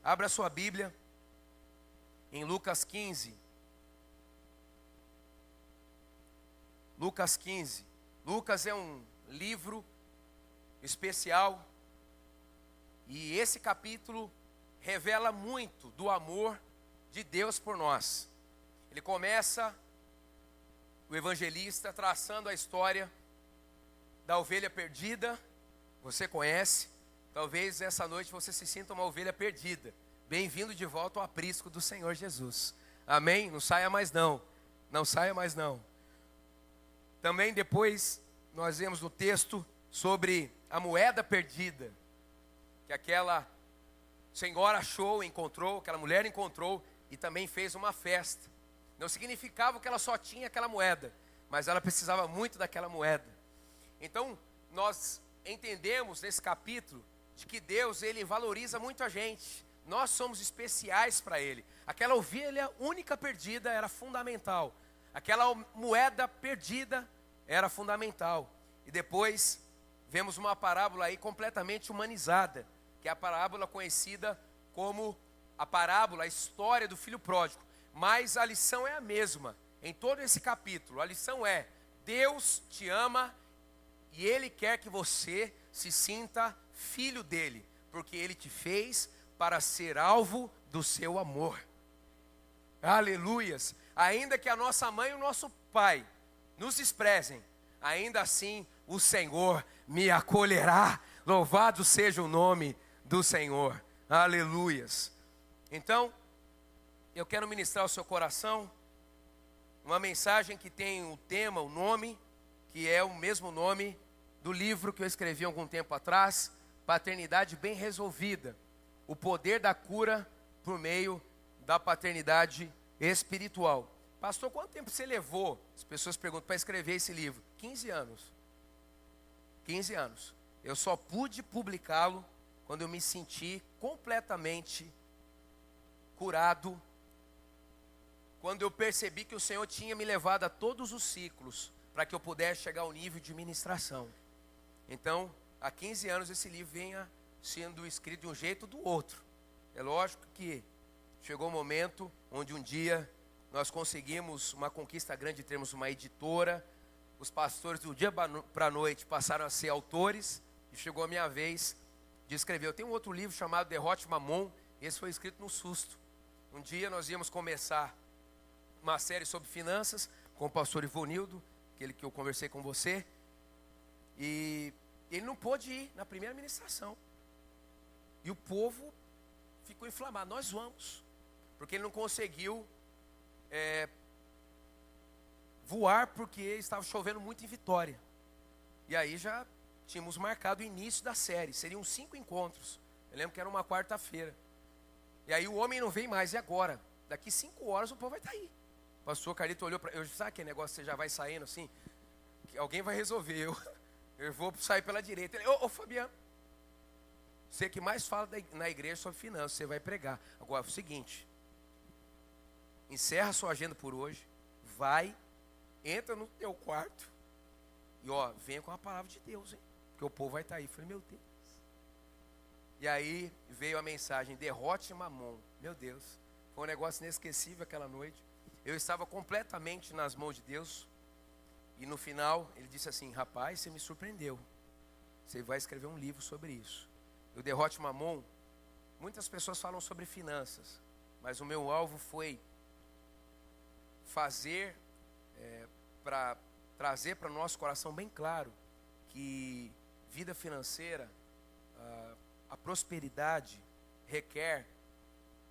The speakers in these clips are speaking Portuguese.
Abra sua Bíblia em Lucas 15. Lucas 15. Lucas é um livro especial e esse capítulo revela muito do amor de Deus por nós. Ele começa, o evangelista, traçando a história da ovelha perdida. Você conhece, talvez essa noite você se sinta uma ovelha perdida. Bem-vindo de volta ao aprisco do Senhor Jesus. Amém? Não saia mais não, não saia mais não. Também depois nós vemos no texto sobre a moeda perdida, que aquela senhora achou, encontrou, aquela mulher encontrou e também fez uma festa. Não significava que ela só tinha aquela moeda, mas ela precisava muito daquela moeda. Então, nós entendemos nesse capítulo de que Deus, Ele valoriza muito a gente. Nós somos especiais para Ele. Aquela ovelha única perdida era fundamental. Aquela moeda perdida era fundamental. E depois, vemos uma parábola aí completamente humanizada, que é a parábola conhecida como a história do filho pródigo. Mas a lição é a mesma em todo esse capítulo. A lição é: Deus te ama e Ele quer que você se sinta filho dEle, porque Ele te fez para ser alvo do seu amor. Aleluias! Ainda que a nossa mãe e o nosso pai nos desprezem, ainda assim o Senhor me acolherá. Louvado seja o nome do Senhor. Aleluias! Então, eu quero ministrar ao seu coração uma mensagem que tem o tema, o nome, que é o mesmo nome do livro que eu escrevi há algum tempo atrás, Paternidade Bem Resolvida, o poder da cura por meio da paternidade espiritual. Pastor, quanto tempo você levou, as pessoas perguntam, para escrever esse livro? 15 anos. 15 anos. Eu só pude publicá-lo quando eu me senti completamente curado, quando eu percebi que o Senhor tinha me levado a todos os ciclos, para que eu pudesse chegar ao nível de ministração. Então, há 15 anos esse livro venha sendo escrito de um jeito ou do outro. É lógico que chegou o momento onde um dia nós conseguimos uma conquista grande, termos uma editora. Os pastores do dia para a noite passaram a ser autores e chegou a minha vez de escrever. Eu tenho um outro livro chamado Derrote Mamon, e esse foi escrito no susto. Um dia nós íamos começar uma série sobre finanças com o pastor Ivonildo, aquele que eu conversei com você, e ele não pôde ir na primeira ministração. E o povo ficou inflamado. Nós vamos, porque ele não conseguiu voar, porque estava chovendo muito em Vitória. E aí já tínhamos marcado o início da série. Seriam 5 encontros. Eu lembro que era uma quarta-feira. E aí o homem não vem mais. E agora? Daqui 5 horas o povo vai estar aí. O pastor Carlito olhou para eu, sabe aquele negócio que você já vai saindo assim? Que alguém vai resolver. Eu vou sair pela direita. Ele, ô Fabiano, você que mais fala na igreja sobre finanças, você vai pregar. Agora é o seguinte: encerra sua agenda por hoje, vai, entra no teu quarto e venha com a palavra de Deus, hein? Porque o povo vai estar aí. Eu falei, meu Deus. E aí veio a mensagem, derrote Mamon. Meu Deus, foi um negócio inesquecível aquela noite. Eu estava completamente nas mãos de Deus. E no final ele disse assim: rapaz, você me surpreendeu. Você vai escrever um livro sobre isso. O Derrote Mamon, muitas pessoas falam sobre finanças, mas o meu alvo foi fazer, para trazer para o nosso coração bem claro que vida financeira, a prosperidade requer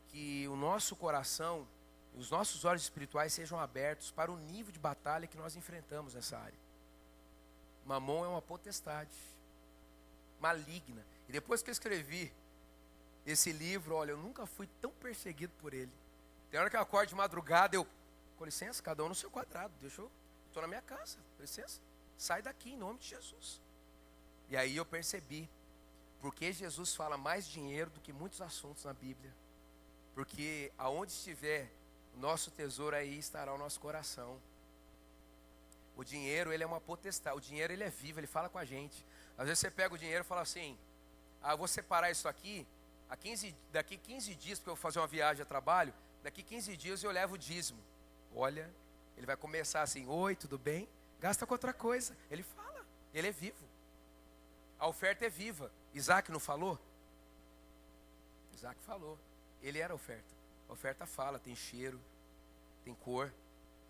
que o nosso coração e os nossos olhos espirituais sejam abertos para o nível de batalha que nós enfrentamos nessa área. Mamon é uma potestade maligna. E depois que eu escrevi esse livro, olha, eu nunca fui tão perseguido por ele. Tem hora que eu acordo de madrugada, eu, com licença, cada um no seu quadrado, estou na minha casa, com licença, sai daqui em nome de Jesus. E aí eu percebi, porque Jesus fala mais dinheiro do que muitos assuntos na Bíblia. Porque aonde estiver o nosso tesouro, aí estará o nosso coração. O dinheiro, ele é uma potestade, o dinheiro ele é vivo, ele fala com a gente. Às vezes você pega o dinheiro e fala assim: eu vou separar isso aqui Daqui 15 dias, porque eu vou fazer uma viagem a trabalho, daqui 15 dias eu levo o dízimo. Olha, ele vai começar assim: oi, tudo bem? Gasta com outra coisa. Ele fala, ele é vivo. A oferta é viva. Isaac não falou? Isaac falou. Ele era a oferta. A oferta fala, tem cheiro, tem cor.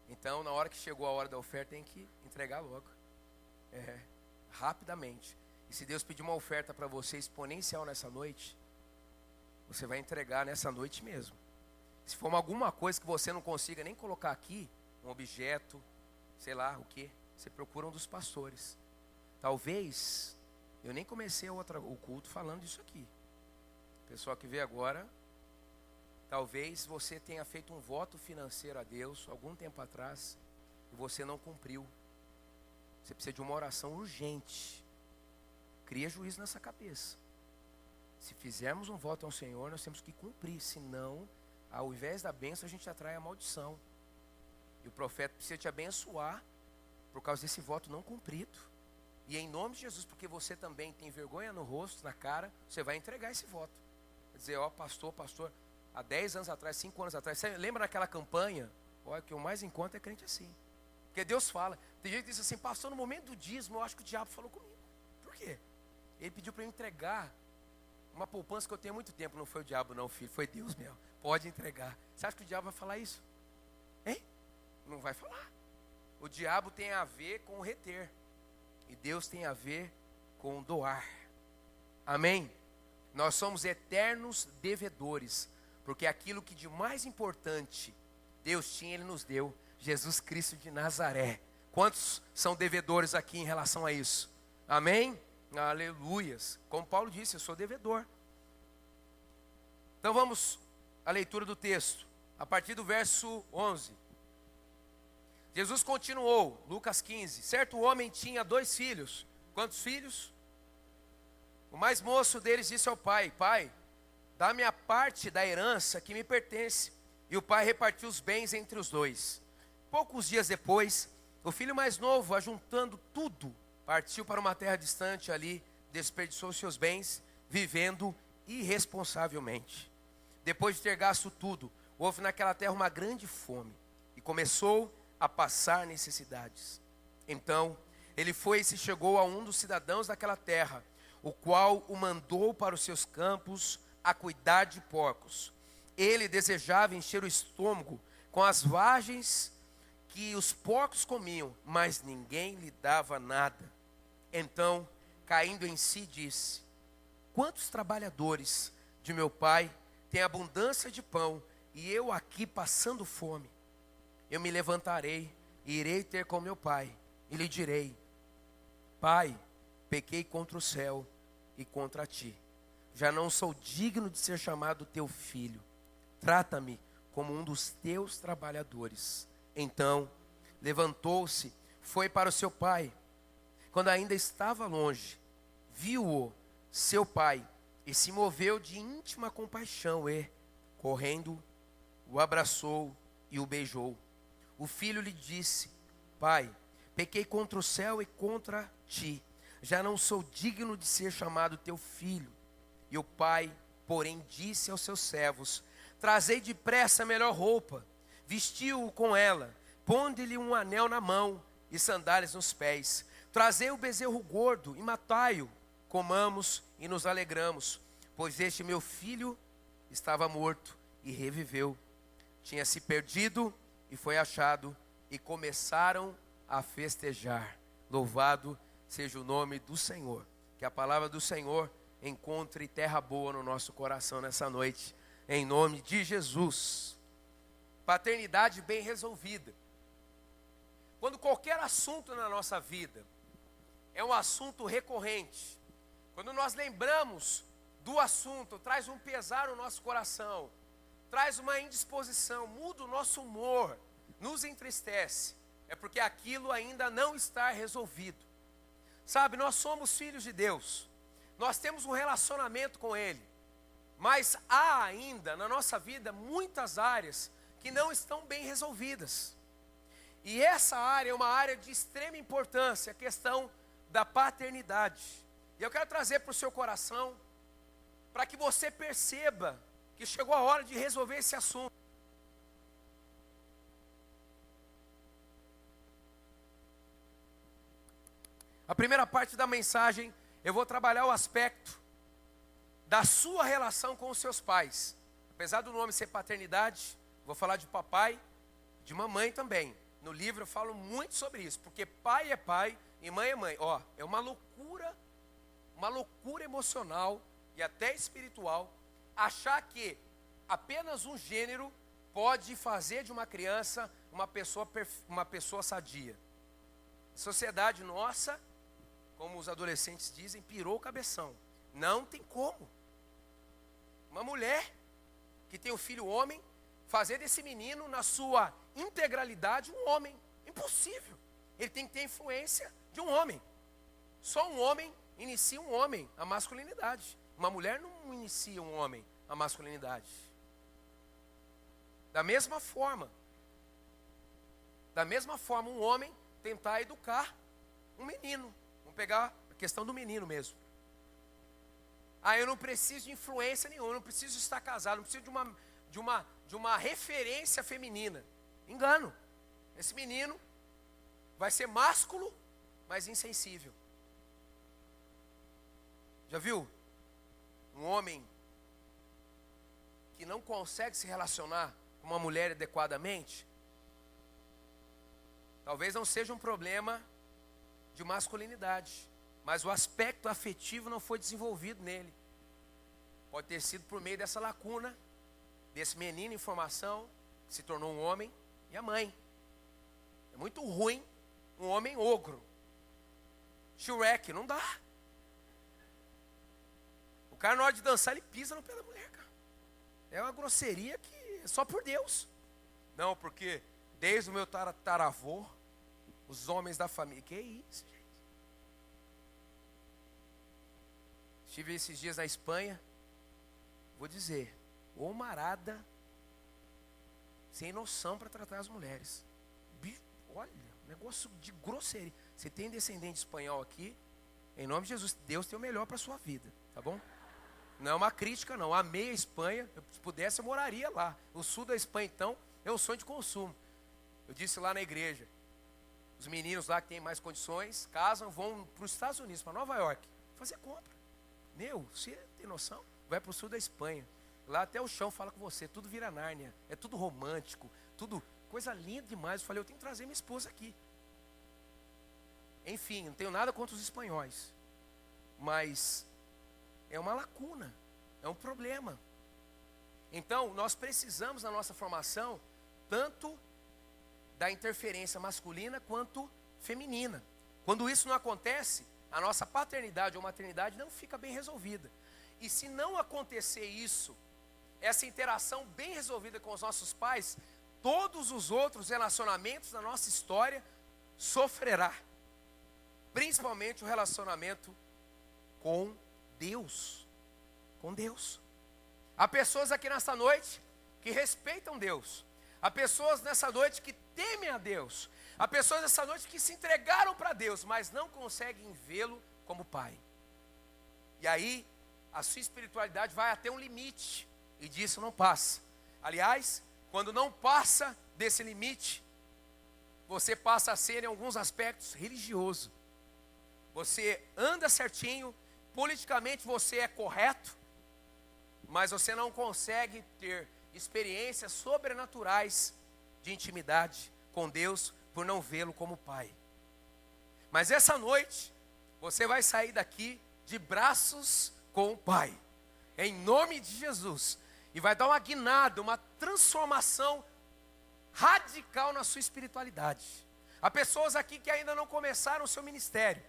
Então, na hora que chegou a hora da oferta, tem que entregar logo. Rapidamente. E se Deus pedir uma oferta para você exponencial nessa noite, você vai entregar nessa noite mesmo. Se for alguma coisa que você não consiga nem colocar aqui, um objeto, sei lá o que, você procura um dos pastores. Talvez, eu nem comecei o culto falando disso aqui. O pessoal que vê agora, talvez você tenha feito um voto financeiro a Deus algum tempo atrás e você não cumpriu. Você precisa de uma oração urgente. Cria juízo nessa cabeça. Se fizermos um voto ao Senhor, nós temos que cumprir. Senão, ao invés da bênção, a gente atrai a maldição. E o profeta precisa te abençoar por causa desse voto não cumprido. E em nome de Jesus, porque você também tem vergonha no rosto, na cara, você vai entregar esse voto. Quer dizer, ó, pastor, há 10 anos atrás, 5 anos atrás, você lembra daquela campanha? Olha, o que eu mais encontro é crente assim. Porque Deus fala. Tem gente que diz assim: pastor, no momento do dízimo, eu acho que o diabo falou comigo. Por quê? Ele pediu para eu entregar uma poupança que eu tenho há muito tempo. Não foi o diabo não, filho, foi Deus mesmo. Pode entregar. Você acha que o diabo vai falar isso? Hein? Não vai falar. O diabo tem a ver com reter. E Deus tem a ver com doar. Amém? Nós somos eternos devedores. Porque aquilo que de mais importante Deus tinha, Ele nos deu. Jesus Cristo de Nazaré. Quantos são devedores aqui em relação a isso? Amém? Aleluias. Como Paulo disse, eu sou devedor. Então vamos à leitura do texto. A partir do verso 11. Jesus continuou, Lucas 15. Certo homem tinha 2 filhos. Quantos filhos? O mais moço deles disse ao pai: pai, dá-me a parte da herança que me pertence. E o pai repartiu os bens entre os 2. Poucos dias depois, o filho mais novo, ajuntando tudo, partiu para uma terra distante. Ali desperdiçou seus bens, vivendo irresponsavelmente. Depois de ter gasto tudo, houve naquela terra uma grande fome, e começou a passar necessidades. Então, ele foi e se chegou a um dos cidadãos daquela terra, o qual o mandou para os seus campos a cuidar de porcos. Ele desejava encher o estômago com as vagens que os porcos comiam, mas ninguém lhe dava nada. Então, caindo em si, disse: quantos trabalhadores de meu pai têm abundância de pão, e eu aqui passando fome? Eu me levantarei e irei ter com meu pai, e lhe direi: pai, pequei contra o céu e contra ti. Já não sou digno de ser chamado teu filho. Trata-me como um dos teus trabalhadores. Então, levantou-se, foi para o seu pai. Quando ainda estava longe, viu-o seu pai e se moveu de íntima compaixão e, correndo, o abraçou e o beijou. O filho lhe disse: pai, pequei contra o céu e contra ti. Já não sou digno de ser chamado teu filho. E o pai, porém, disse aos seus servos: trazei depressa a melhor roupa, vestiu-o com ela, ponde-lhe um anel na mão e sandálias nos pés. Trazei o bezerro gordo e matai-o, comamos e nos alegramos, pois este meu filho estava morto e reviveu. Tinha se perdido e foi achado, e começaram a festejar. Louvado seja o nome do Senhor. Que a palavra do Senhor encontre terra boa no nosso coração nessa noite, em nome de Jesus. Paternidade bem resolvida. Quando qualquer assunto na nossa vida é um assunto recorrente, quando nós lembramos do assunto, traz um pesar no nosso coração, traz uma indisposição, muda o nosso humor, nos entristece, é porque aquilo ainda não está resolvido. Sabe, nós somos filhos de Deus, nós temos um relacionamento com Ele, mas há ainda na nossa vida muitas áreas que não estão bem resolvidas. E essa área é uma área de extrema importância, a questão da paternidade. E eu quero trazer para o seu coração, para que você perceba que chegou a hora de resolver esse assunto. A primeira parte da mensagem, eu vou trabalhar o aspecto da sua relação com os seus pais. Apesar do nome ser paternidade, vou falar de papai, de mamãe também. No livro eu falo muito sobre isso, porque pai é pai e mãe é mãe. Ó, é uma loucura emocional e até espiritual, achar que apenas um gênero pode fazer de uma criança uma pessoa sadia. A sociedade nossa, como os adolescentes dizem, pirou o cabeção. Não tem como. Uma mulher que tem um filho homem, fazer desse menino, na sua integralidade, um homem. Impossível. Ele tem que ter a influência de um homem. Só um homem inicia um homem, a masculinidade. Uma mulher não inicia um homem, a masculinidade. Da mesma forma, um homem tentar educar um menino. Vamos pegar a questão do menino mesmo. Eu não preciso de influência nenhuma, eu não preciso estar casado, não preciso de uma referência feminina. Engano. Esse menino vai ser másculo, mas insensível. Já viu? Um homem que não consegue se relacionar com uma mulher adequadamente, talvez não seja um problema de masculinidade, mas o aspecto afetivo não foi desenvolvido nele. Pode ter sido por meio dessa lacuna, desse menino em formação, que se tornou um homem, e a mãe. É muito ruim um homem ogro. Shrek, não dá. O cara, na hora de dançar, ele pisa no pé da mulher, cara. É uma grosseria que é só por Deus. Não, porque desde o meu tataravô, os homens da família. Que isso, gente? Estive esses dias na Espanha. Vou dizer, ô marada sem noção para tratar as mulheres. Olha, negócio de grosseria. Você tem descendente espanhol aqui, em nome de Jesus, Deus tem o melhor para a sua vida, tá bom? Não é uma crítica não, amei a Espanha, se pudesse eu moraria lá. O sul da Espanha então, é um sonho de consumo. Eu disse lá na igreja, os meninos lá que têm mais condições, casam, vão para os Estados Unidos, para Nova York, fazer compra. Meu, você tem noção? Vai para o sul da Espanha. Lá até o chão fala com você, tudo vira Nárnia. É tudo romântico, tudo coisa linda demais. Eu falei, eu tenho que trazer minha esposa aqui. Enfim, não tenho nada contra os espanhóis. Mas é uma lacuna, é um problema. Então, nós precisamos na nossa formação, tanto da interferência masculina quanto feminina. Quando isso não acontece, a nossa paternidade ou maternidade não fica bem resolvida. E se não acontecer isso, essa interação bem resolvida com os nossos pais, todos os outros relacionamentos da nossa história sofrerá. Principalmente o relacionamento com Deus. Com Deus. Há pessoas aqui nessa noite que respeitam Deus. Há pessoas nessa noite que temem a Deus. Há pessoas nessa noite que se entregaram para Deus, mas não conseguem vê-lo como Pai. E aí, a sua espiritualidade vai até um limite, e disso não passa. Aliás, quando não passa desse limite, você passa a ser, em alguns aspectos, religioso. Você anda certinho, politicamente você é correto, mas você não consegue ter experiências sobrenaturais de intimidade com Deus, por não vê-lo como Pai. Mas essa noite, você vai sair daqui de braços com o Pai, em nome de Jesus, e vai dar uma guinada, uma transformação radical na sua espiritualidade. Há pessoas aqui que ainda não começaram o seu ministério.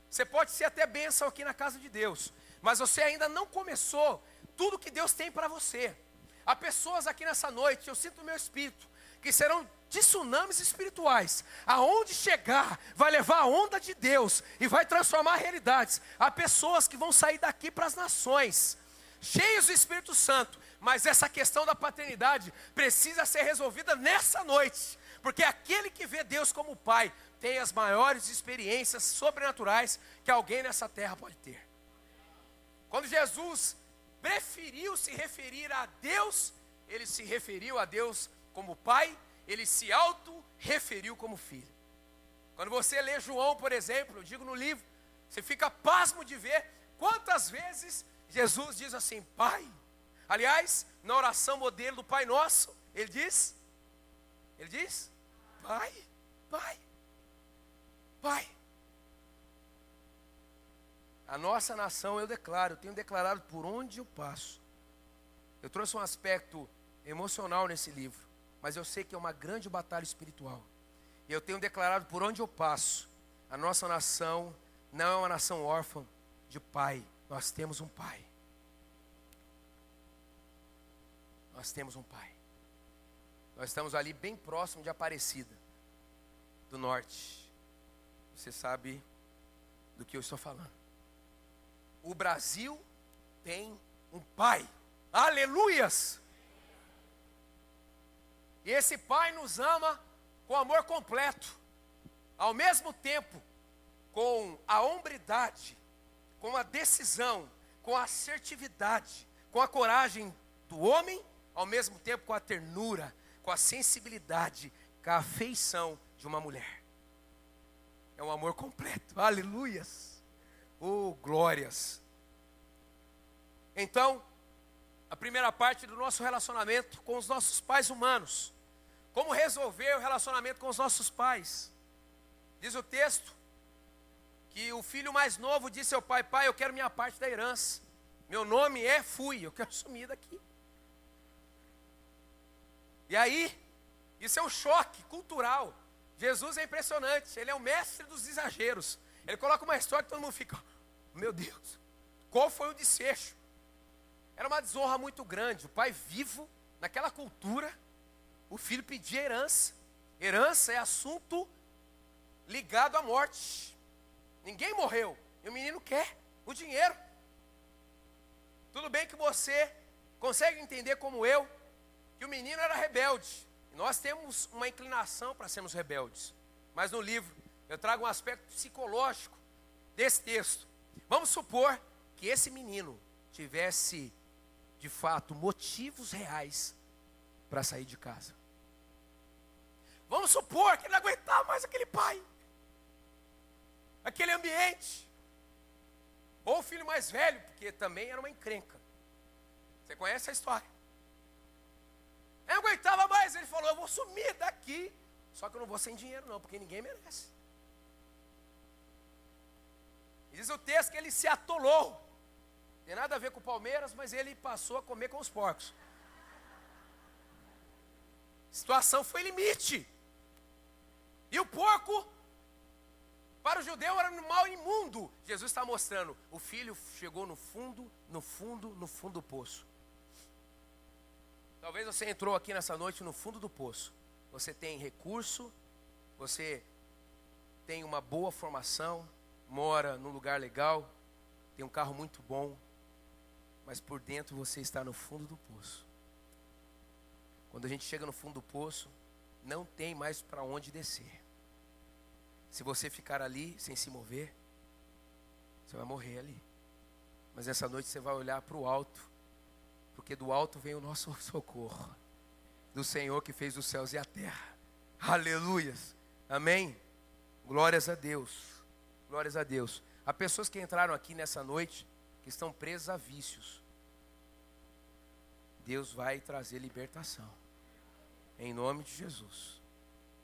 Você pode ser até bênção aqui na casa de Deus, mas você ainda não começou tudo que Deus tem para você. Há pessoas aqui nessa noite, eu sinto no meu espírito, que serão tsunamis espirituais. Aonde chegar, vai levar a onda de Deus e vai transformar realidades. Há pessoas que vão sair daqui para as nações, cheios do Espírito Santo, mas essa questão da paternidade precisa ser resolvida nessa noite, porque aquele que vê Deus como Pai tem as maiores experiências sobrenaturais que alguém nessa terra pode ter. Quando Jesus preferiu se referir a Deus, ele se referiu a Deus como pai, ele se auto-referiu como filho. Quando você lê João, por exemplo, eu digo no livro, você fica pasmo de ver quantas vezes Jesus diz assim, Pai. Aliás, na oração modelo do Pai Nosso, ele diz, Pai, Pai, Pai. A nossa nação, eu tenho declarado por onde eu passo. Eu trouxe um aspecto emocional nesse livro, mas eu sei que é uma grande batalha espiritual. E eu tenho declarado por onde eu passo, a nossa nação não é uma nação órfã de pai, nós temos um pai. Nós temos um pai. Nós estamos ali bem próximo de Aparecida, do norte. Você sabe do que eu estou falando. O Brasil tem um pai. Aleluias! E esse pai nos ama com amor completo. Ao mesmo tempo, com a hombridade, com a decisão, com a assertividade, com a coragem do homem, ao mesmo tempo com a ternura, com a sensibilidade, com a afeição de uma mulher. É um amor completo. Aleluias! Oh, glórias! Então, a primeira parte do nosso relacionamento com os nossos pais humanos. Como resolver o relacionamento com os nossos pais? Diz o texto que o filho mais novo disse ao pai, pai, eu quero minha parte da herança. Meu nome é Fui, eu quero sumir daqui. E aí, isso é um choque cultural. Jesus é impressionante, ele é o mestre dos exageros. Ele coloca uma história que todo mundo fica, meu Deus, qual foi o desfecho? Era uma desonra muito grande, o pai vivo, naquela cultura, o filho pedia herança. Herança é assunto ligado à morte. Ninguém morreu, e o menino quer o dinheiro. Tudo bem que você consegue entender como eu, que o menino era rebelde. E nós temos uma inclinação para sermos rebeldes. Mas no livro, eu trago um aspecto psicológico desse texto. Vamos supor que esse menino tivesse, de fato, motivos reais para sair de casa. Vamos supor que ele não aguentava mais aquele pai, aquele ambiente. Ou o filho mais velho, porque também era uma encrenca. Você conhece a história? Eu não aguentava mais, ele falou, eu vou sumir daqui. Só que eu não vou sem dinheiro não, porque ninguém merece. Diz o texto que ele se atolou. Tem nada a ver com o Palmeiras, mas ele passou a comer com os porcos. A situação foi limite. E o porco, para o judeu, era um animal imundo. Jesus está mostrando, o filho chegou no fundo do poço. Talvez você entrou aqui nessa noite no fundo do poço. Você tem recurso, você tem uma boa formação, mora num lugar legal, tem um carro muito bom, mas por dentro você está no fundo do poço. Quando a gente chega no fundo do poço, não tem mais para onde descer. Se você ficar ali sem se mover, você vai morrer ali. Mas essa noite você vai olhar para o alto, porque do alto vem o nosso socorro, do Senhor que fez os céus e a terra. Aleluias, amém? Glórias a Deus, glórias a Deus. Há pessoas que entraram aqui nessa noite, que estão presas a vícios. Deus vai trazer libertação, em nome de Jesus.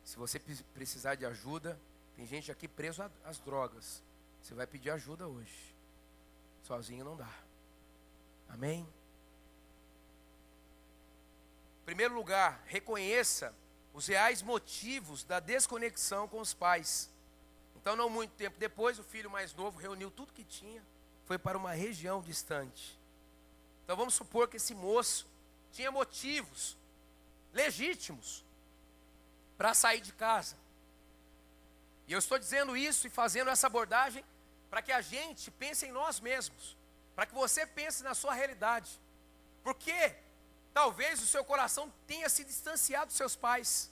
Se você precisar de ajuda, tem gente aqui preso às drogas, você vai pedir ajuda hoje, sozinho não dá, amém? Em primeiro lugar, reconheça os reais motivos da desconexão com os pais. Então, não muito tempo depois, o filho mais novo reuniu tudo que tinha, foi para uma região distante. Então, vamos supor que esse moço tinha motivos legítimos para sair de casa. E eu estou dizendo isso e fazendo essa abordagem para que a gente pense em nós mesmos, para que você pense na sua realidade. Porque talvez o seu coração tenha se distanciado dos seus pais.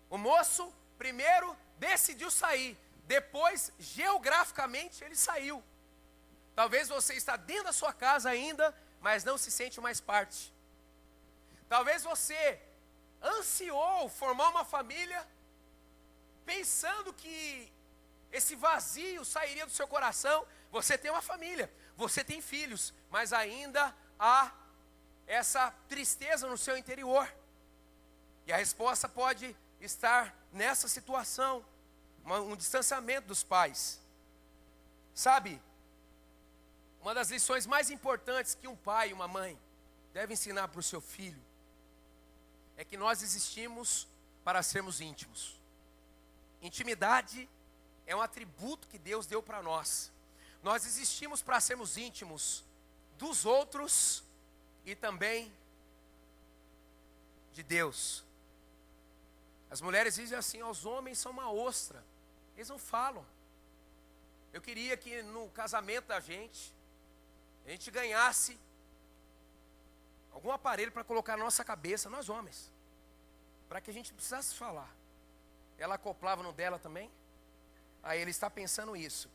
O moço primeiro decidiu sair, depois geograficamente ele saiu. Talvez você está dentro da sua casa ainda, mas não se sente mais parte. Talvez você ansiou formar uma família, pensando que esse vazio sairia do seu coração. Você tem uma família, você tem filhos, mas ainda há essa tristeza no seu interior. E a resposta pode estar nessa situação, um distanciamento dos pais. Sabe, uma das lições mais importantes que um pai e uma mãe devem ensinar para o seu filho é que nós existimos para sermos íntimos. Intimidade é um atributo que Deus deu para nós. Nós existimos para sermos íntimos dos outros e também de Deus. As mulheres dizem assim: os homens são uma ostra, eles não falam. Eu queria que no casamento da gente, a gente ganhasse algum aparelho para colocar na nossa cabeça, nós homens, para que a gente não precisasse falar. Ela acoplava no dela também. Aí ele está pensando isso,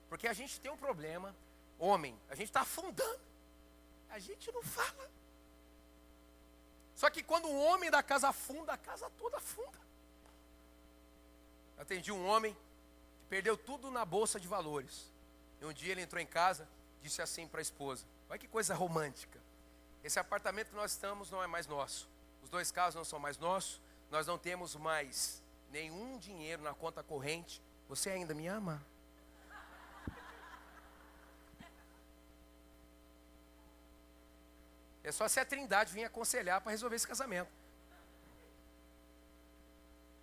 porque a gente tem um problema, homem, a gente está afundando, a gente não fala. Só que quando o homem da casa afunda, a casa toda afunda. Eu atendi um homem que perdeu tudo na bolsa de valores. E um dia ele entrou em casa, disse assim para a esposa: olha que coisa romântica. Esse apartamento que nós estamos não é mais nosso. Os 2 carros não são mais nossos. Nós não temos mais nenhum dinheiro na conta corrente. Você ainda me ama? É só se a Trindade vir aconselhar para resolver esse casamento.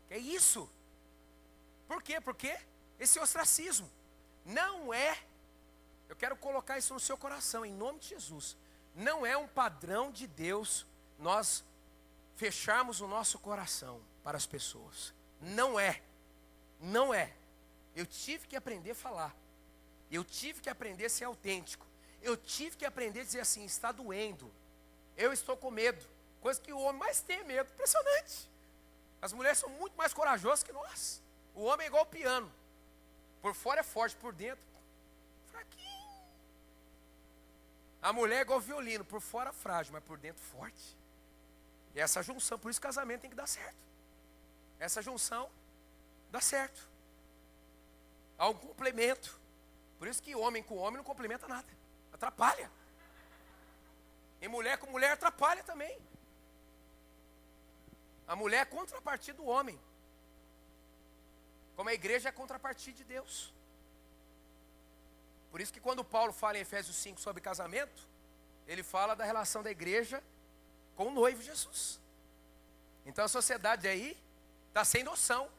É isso. Por quê? Porque esse ostracismo não é, eu quero colocar isso no seu coração, em nome de Jesus. Não é um padrão de Deus nós fecharmos o nosso coração para as pessoas. Não é. Não é. Eu tive que aprender a falar. Eu tive que aprender a ser autêntico. Eu tive que aprender a dizer assim: está doendo. Eu estou com medo. Coisa que o homem mais tem medo. Impressionante. As mulheres são muito mais corajosas que nós. O homem é igual o piano. Por fora é forte, por dentro fraquinho. A mulher é igual o violino. Por fora frágil, mas por dentro forte. E essa junção, por isso o casamento tem que dar certo. Essa junção dá certo. Há um complemento. Por isso que homem com homem não complementa nada. Atrapalha. E mulher com mulher atrapalha também. A mulher é contrapartida do homem. Como a igreja é contrapartida de Deus. Por isso que quando Paulo fala em Efésios 5 sobre casamento, ele fala da relação da igreja com o noivo Jesus. Então a sociedade aí está sem noção.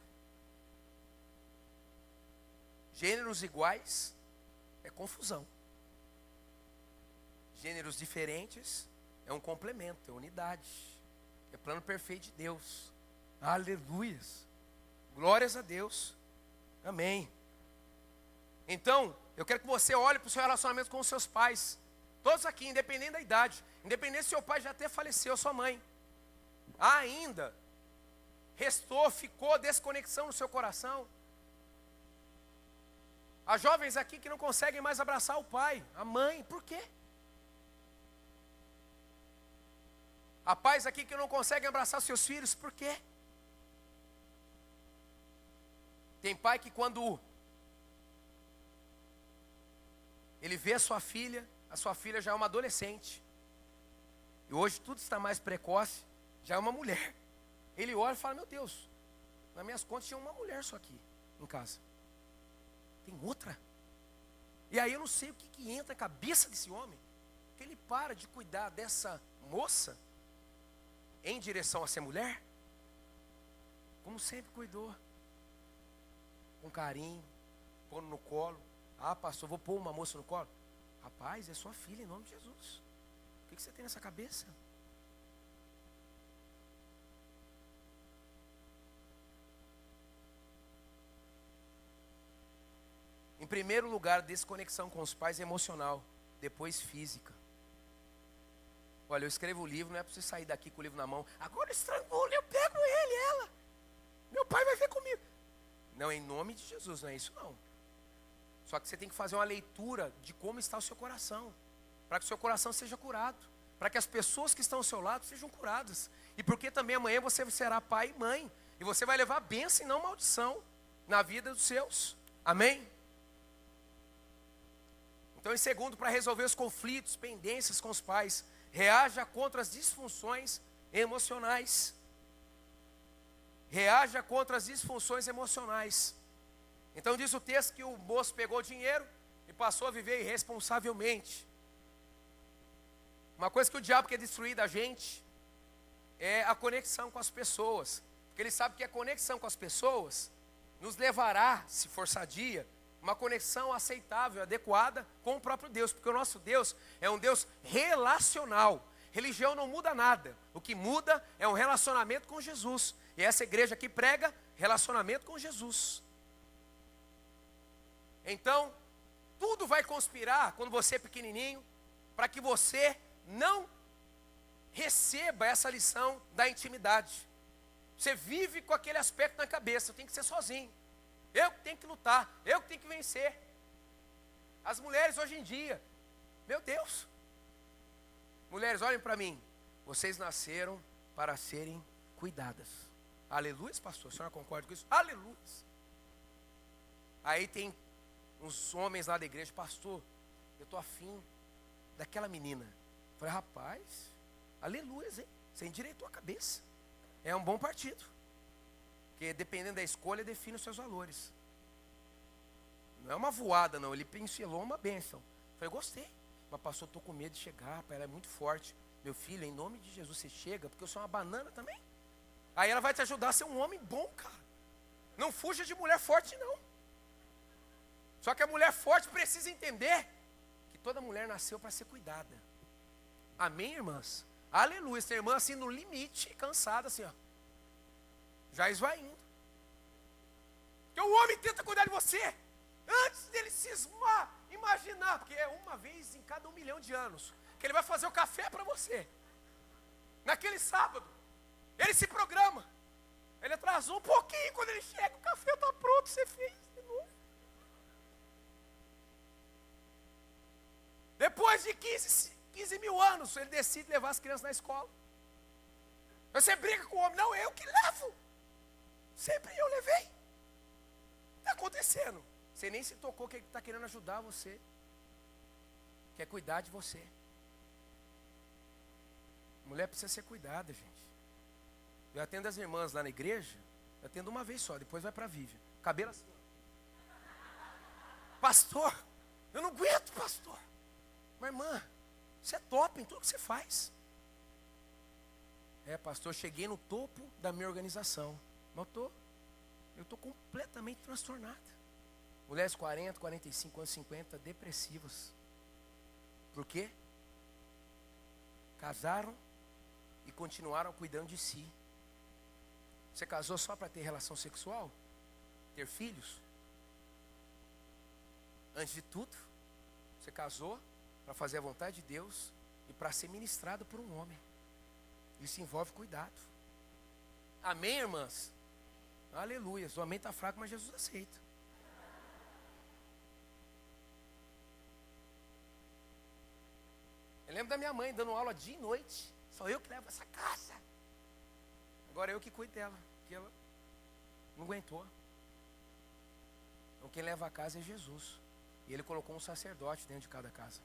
Gêneros iguais é confusão. Gêneros diferentes é um complemento, é unidade. É plano perfeito de Deus. Aleluias. Glórias a Deus. Amém. Então, eu quero que você olhe para o seu relacionamento com os seus pais. Todos aqui, independente da idade. Independente se seu pai já até faleceu, sua mãe. Ainda ficou desconexão no seu coração. Há jovens aqui que não conseguem mais abraçar o pai, a mãe. Por quê? Há pais aqui que não conseguem abraçar seus filhos. Por quê? Tem pai que quando ele vê a sua filha já é uma adolescente. E hoje tudo está mais precoce, já é uma mulher. Ele olha e fala: meu Deus, nas minhas contas tinha uma mulher só aqui em casa. Tem outra? E aí eu não sei o que entra na cabeça desse homem, que ele para de cuidar dessa moça em direção a ser mulher, como sempre cuidou. Com carinho, pondo no colo. Ah, pastor, vou pôr uma moça no colo. Rapaz, é sua filha em nome de Jesus. O que você tem nessa cabeça? Em primeiro lugar, desconexão com os pais é emocional, depois física. Olha, eu escrevo o livro, não é para você sair daqui com o livro na mão. Agora estrangula, eu pego ele, ela. Meu pai vai ver comigo. Não, em nome de Jesus, não é isso não. Só que você tem que fazer uma leitura de como está o seu coração, para que o seu coração seja curado, para que as pessoas que estão ao seu lado sejam curadas. E porque também amanhã você será pai e mãe, e você vai levar bênção e não maldição na vida dos seus. Amém? Então, em segundo, para resolver os conflitos, pendências com os pais, reaja contra as disfunções emocionais. Reaja contra as disfunções emocionais. Então diz o texto que o moço pegou o dinheiro e passou a viver irresponsavelmente. Uma coisa que o diabo quer destruir da gente é a conexão com as pessoas. Porque ele sabe que a conexão com as pessoas nos levará, se for sadia, uma conexão aceitável, adequada com o próprio Deus. Porque o nosso Deus é um Deus relacional. Religião não muda nada. O que muda é um relacionamento com Jesus. E essa igreja aqui prega relacionamento com Jesus. Então, tudo vai conspirar quando você é pequenininho, para que você não receba essa lição da intimidade. Você vive com aquele aspecto na cabeça, eu tenho que ser sozinho. Eu que tenho que lutar, eu que tenho que vencer. As mulheres hoje em dia, meu Deus. Mulheres, olhem para mim. Vocês nasceram para serem cuidadas. Aleluia, pastor, a senhora concorda com isso? Aleluia. Aí tem uns homens lá da igreja, pastor, eu estou afim daquela menina. Eu falei, rapaz, aleluia, hein? Você endireitou a cabeça. É um bom partido. Porque dependendo da escolha, define os seus valores. Não é uma voada, não. Ele pincelou uma bênção. Eu falei, gostei. Mas pastor, estou com medo de chegar, ela é muito forte. Meu filho, em nome de Jesus, você chega, porque eu sou uma banana também. Aí ela vai te ajudar a ser um homem bom, cara. Não fuja de mulher forte, não. Só que a mulher forte precisa entender que toda mulher nasceu para ser cuidada. Amém, irmãs? Aleluia. Essa irmã assim no limite, cansada assim, ó. Já esvaindo. Porque o homem tenta cuidar de você antes dele cismar, imaginar, porque é uma vez em cada 1 milhão de anos que ele vai fazer o café para você. Naquele sábado, ele se programa. Ele atrasou um pouquinho, quando ele chega, o café está pronto, você fez de novo. Depois de 15 mil anos, ele decide levar as crianças na escola. Você briga com o homem, não, eu que levo. Sempre eu levei. Está acontecendo. Você nem se tocou que ele está querendo ajudar você. Quer cuidar de você. Mulher precisa ser cuidada, gente. Eu atendo as irmãs lá na igreja, eu atendo uma vez só, depois vai para a Vivian. Cabelo assim. Pastor, eu não aguento, pastor. Mas irmã, você é top em tudo que você faz. É, pastor, cheguei no topo da minha organização. Mas eu estou completamente transtornada. Mulheres 40, 45 anos, 50, depressivas. Por quê? Casaram e continuaram cuidando de si. Você casou só para ter relação sexual? Ter filhos? Antes de tudo, você casou para fazer a vontade de Deus e para ser ministrado por um homem. Isso envolve cuidado. Amém, irmãs? Aleluia. O amém está fraco, mas Jesus aceita. Eu lembro da minha mãe dando aula dia e noite. Só eu que levo essa casa. Agora eu que cuido dela, porque ela não aguentou. Então quem leva a casa é Jesus. E ele colocou um sacerdote dentro de cada casa.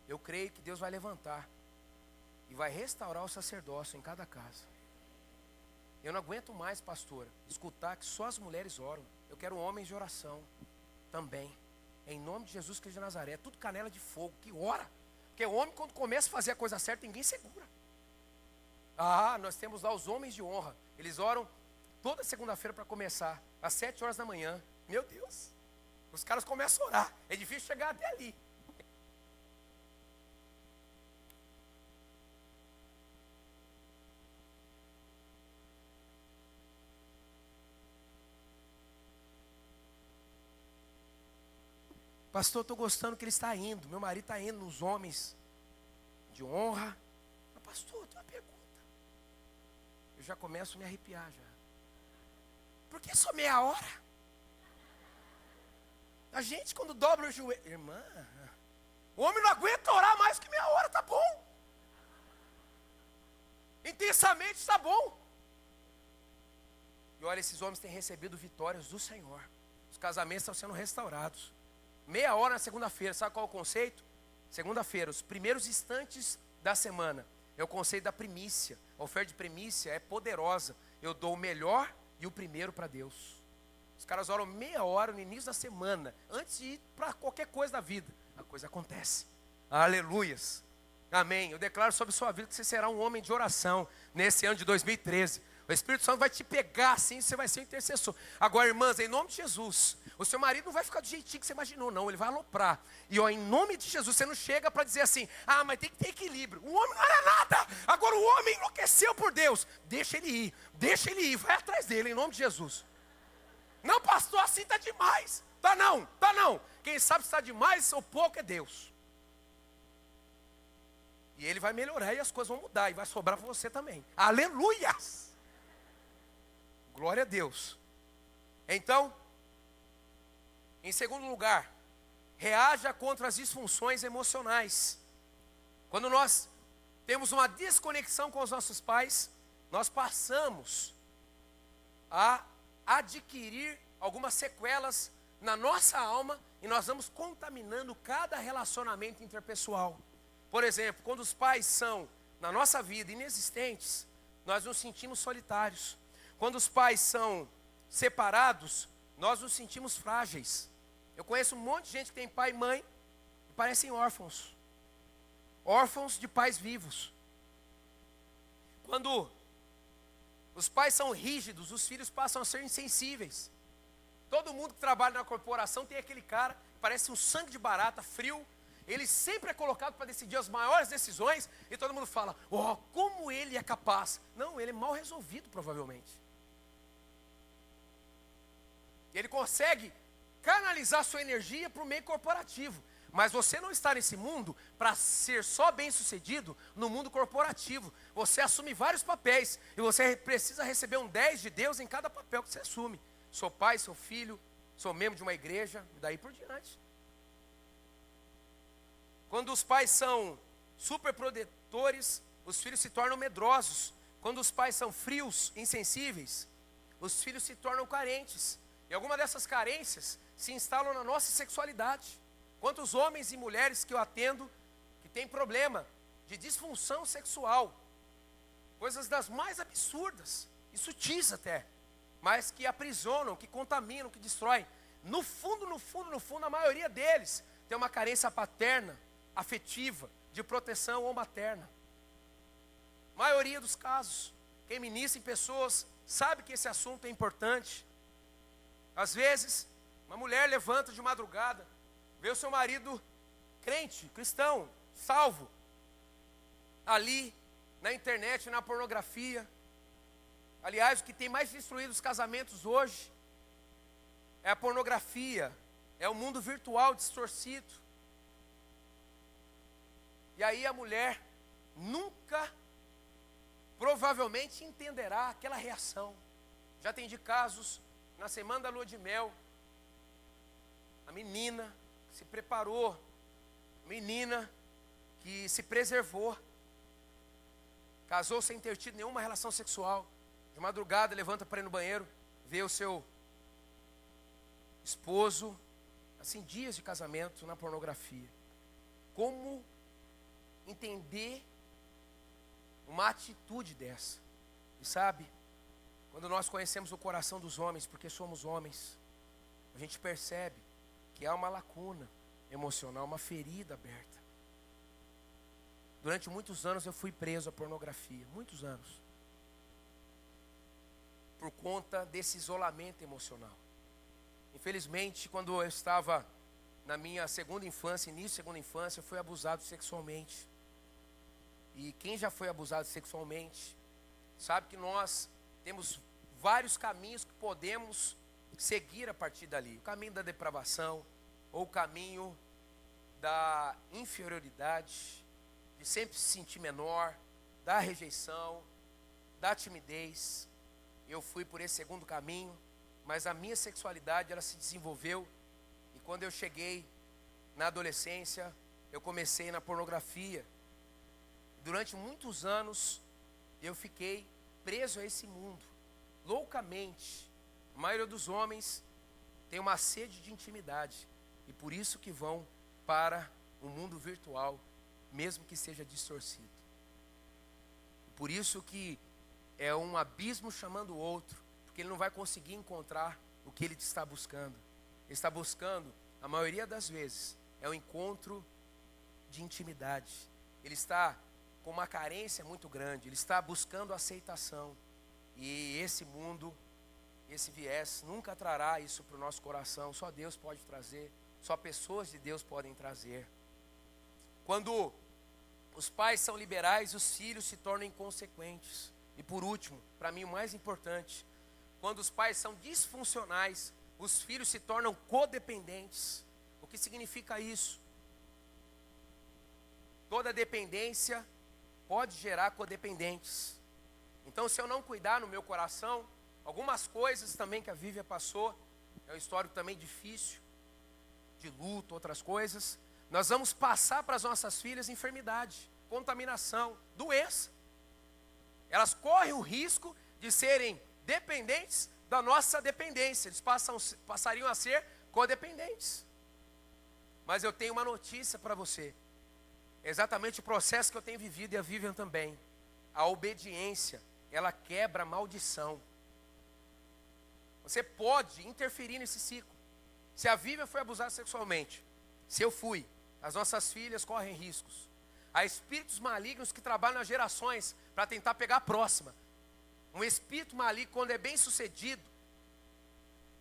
Eu creio que Deus vai levantar e vai restaurar o sacerdócio em cada casa. Eu não aguento mais, pastora, escutar que só as mulheres oram. Eu quero homens de oração também. Em nome de Jesus Cristo de Nazaré. Tudo canela de fogo, que ora. Porque o homem, quando começa a fazer a coisa certa, ninguém segura. Ah, nós temos lá os homens de honra. Eles oram toda segunda-feira para começar, às 7 horas da manhã. Meu Deus, os caras começam a orar. É difícil chegar até ali. Pastor, estou gostando que ele está indo. Meu marido está indo nos homens de honra. Mas, pastor, tem uma pergunta. Eu já começo a me arrepiar já. Por que só meia hora? A gente quando dobra o joelho, irmã, o homem não aguenta orar mais que meia hora, tá bom. Intensamente está bom. E olha, esses homens têm recebido vitórias do Senhor. Os casamentos estão sendo restaurados. Meia hora na segunda-feira, sabe qual é o conceito? Segunda-feira, os primeiros instantes da semana, é o conceito da primícia. A oferta de primícia é poderosa. Eu dou o melhor e o primeiro para Deus. Os caras oram meia hora no início da semana, antes de ir para qualquer coisa da vida. A coisa acontece. Aleluias. Amém. Eu declaro sobre sua vida que você será um homem de oração nesse ano de 2013. O Espírito Santo vai te pegar assim, você vai ser um intercessor. Agora, irmãs, em nome de Jesus, o seu marido não vai ficar do jeitinho que você imaginou, não. Ele vai aloprar. E ó, em nome de Jesus, você não chega para dizer assim, mas tem que ter equilíbrio. O homem não era nada. Agora o homem enlouqueceu por Deus. Deixa ele ir, vai atrás dele, em nome de Jesus. Não, pastor, assim está demais. Tá não. Quem sabe se está demais ou pouco é Deus. E ele vai melhorar e as coisas vão mudar. E vai sobrar para você também. Aleluias! Glória a Deus. Então, em segundo lugar, reaja contra as disfunções emocionais. Quando nós temos uma desconexão com os nossos pais, nós passamos a adquirir algumas sequelas na nossa alma e nós vamos contaminando cada relacionamento interpessoal. Por exemplo, quando os pais são, na nossa vida, inexistentes, nós nos sentimos solitários. Quando os pais são separados, nós nos sentimos frágeis. Eu conheço um monte de gente que tem pai e mãe e parecem órfãos. Órfãos de pais vivos. Quando os pais são rígidos, os filhos passam a ser insensíveis. Todo mundo que trabalha na corporação tem aquele cara que parece um sangue de barata, frio. Ele sempre é colocado para decidir as maiores decisões e todo mundo fala, como ele é capaz. Não, ele é mal resolvido provavelmente. Ele consegue canalizar sua energia para o meio corporativo. Mas você não está nesse mundo para ser só bem sucedido no mundo corporativo. Você assume vários papéis e você precisa receber um 10 de Deus em cada papel que você assume. Sou pai, sou filho, sou membro de uma igreja, e daí por diante. Quando os pais são superprotetores, os filhos se tornam medrosos. Quando os pais são frios, insensíveis, os filhos se tornam carentes. E alguma dessas carências se instalam na nossa sexualidade. Quantos homens e mulheres que eu atendo que têm problema de disfunção sexual, coisas das mais absurdas e sutis até, mas que aprisionam, que contaminam, que destroem. No fundo, a maioria deles tem uma carência paterna, afetiva, de proteção ou materna. Maioria dos casos. Quem ministra em pessoas sabe que esse assunto é importante. Às vezes, uma mulher levanta de madrugada, vê o seu marido crente, cristão, salvo, ali na internet, na pornografia. Aliás, o que tem mais destruído os casamentos hoje é a pornografia, é o mundo virtual distorcido. E aí a mulher nunca, provavelmente, entenderá aquela reação. Já atendi casos na semana da lua de mel, a menina que se preparou, menina que se preservou, casou sem ter tido nenhuma relação sexual, de madrugada levanta para ir no banheiro, vê o seu esposo, assim, dias de casamento na pornografia. Como entender uma atitude dessa? E sabe, quando nós conhecemos o coração dos homens, porque somos homens, a gente percebe que há uma lacuna emocional, uma ferida aberta. Durante muitos anos eu fui preso à pornografia, muitos anos, por conta desse isolamento emocional. Infelizmente, quando eu estava na minha segunda infância, início de segunda infância, eu fui abusado sexualmente. E quem já foi abusado sexualmente, sabe que nós temos vários caminhos que podemos seguir a partir dali. O caminho da depravação, ou o caminho da inferioridade, de sempre se sentir menor, da rejeição, da timidez. Eu fui por esse segundo caminho, mas a minha sexualidade, ela se desenvolveu, e quando eu cheguei na adolescência, eu comecei na pornografia. Durante muitos anos, eu fiquei preso a esse mundo, loucamente. A maioria dos homens tem uma sede de intimidade, e por isso que vão para o mundo virtual, mesmo que seja distorcido. Por isso que é um abismo chamando o outro, porque ele não vai conseguir encontrar o que ele está buscando. Ele está buscando, a maioria das vezes, é um encontro de intimidade. Ele está com uma carência muito grande, ele está buscando aceitação. E esse mundo, esse viés, nunca trará isso para o nosso coração. Só Deus pode trazer, só pessoas de Deus podem trazer. Quando os pais são liberais, os filhos se tornam inconsequentes. E por último, para mim o mais importante, quando os pais são disfuncionais, os filhos se tornam codependentes. O que significa isso? Toda dependência pode gerar codependentes. Então, se eu não cuidar no meu coração, algumas coisas também que a Vívia passou, é um histórico também difícil, de luto, outras coisas, nós vamos passar para as nossas filhas enfermidade, contaminação, doença. Elas correm o risco de serem dependentes da nossa dependência. Eles passariam a ser codependentes. Mas eu tenho uma notícia para você. É exatamente o processo que eu tenho vivido e a Vivian também. A obediência, ela quebra a maldição. Você pode interferir nesse ciclo. Se a Vivian foi abusada sexualmente, se eu fui, as nossas filhas correm riscos. Há espíritos malignos que trabalham nas gerações para tentar pegar a próxima. Um espírito maligno, quando é bem sucedido,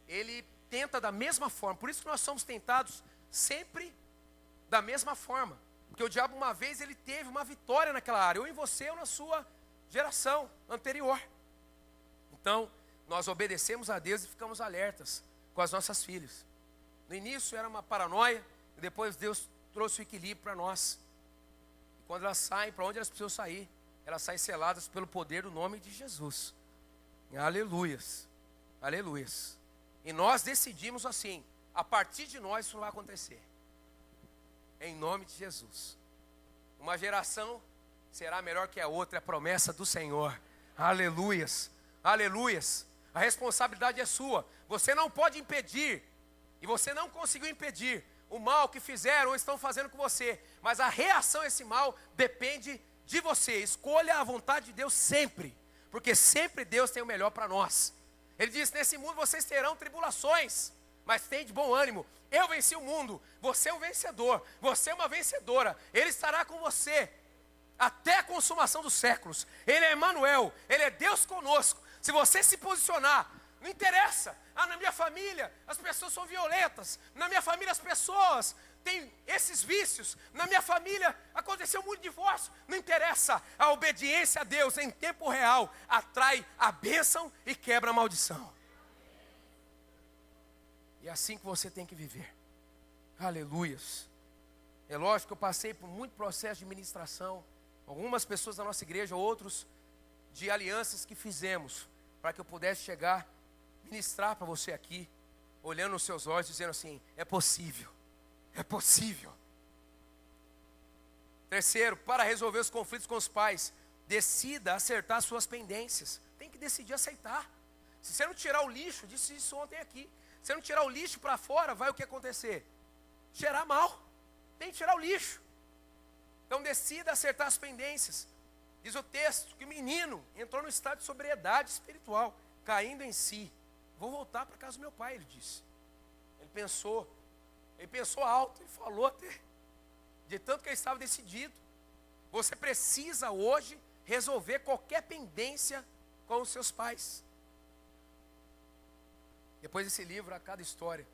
ele tenta da mesma forma. Por isso que nós somos tentados sempre da mesma forma. Porque o diabo uma vez ele teve uma vitória naquela área, ou em você ou na sua geração anterior. Então, nós obedecemos a Deus e ficamos alertas com as nossas filhas. No início era uma paranoia, e depois Deus trouxe o equilíbrio para nós. E quando elas saem, para onde elas precisam sair? Elas saem seladas pelo poder do nome de Jesus. Aleluias, aleluias. E nós decidimos assim, a partir de nós isso não vai acontecer. Em nome de Jesus. Uma geração será melhor que a outra, é a promessa do Senhor. Aleluias, aleluias. A responsabilidade é sua. Você não pode impedir, e você não conseguiu impedir o mal que fizeram ou estão fazendo com você. Mas a reação a esse mal depende de você. Escolha a vontade de Deus sempre, porque sempre Deus tem o melhor para nós. Ele diz, nesse mundo vocês terão tribulações, mas tem de bom ânimo. Eu venci o mundo, você é um vencedor, você é uma vencedora. Ele estará com você até a consumação dos séculos. Ele é Emmanuel, Ele é Deus conosco. Se você se posicionar, não interessa. Na minha família as pessoas são violentas, na minha família as pessoas têm esses vícios, na minha família aconteceu muito divórcio. Não interessa, a obediência a Deus em tempo real atrai a bênção e quebra a maldição. E é assim que você tem que viver. Aleluias. É lógico que eu passei por muito processo de ministração. Algumas pessoas da nossa igreja, outros de alianças que fizemos, para que eu pudesse chegar, ministrar para você aqui, olhando nos seus olhos, dizendo assim, é possível. É possível. Terceiro, para resolver os conflitos com os pais, decida acertar suas pendências. Tem que decidir aceitar. Se você não tirar o lixo, disse isso ontem aqui, se você não tirar o lixo para fora, vai o que acontecer? Cheirar mal. Tem que tirar o lixo. Então decida acertar as pendências. Diz o texto que o menino entrou no estado de sobriedade espiritual, caindo em si. Vou voltar para casa do meu pai, ele disse. Ele pensou alto, ele falou até, de tanto que ele estava decidido. Você precisa hoje resolver qualquer pendência com os seus pais. Depois desse livro, há cada história,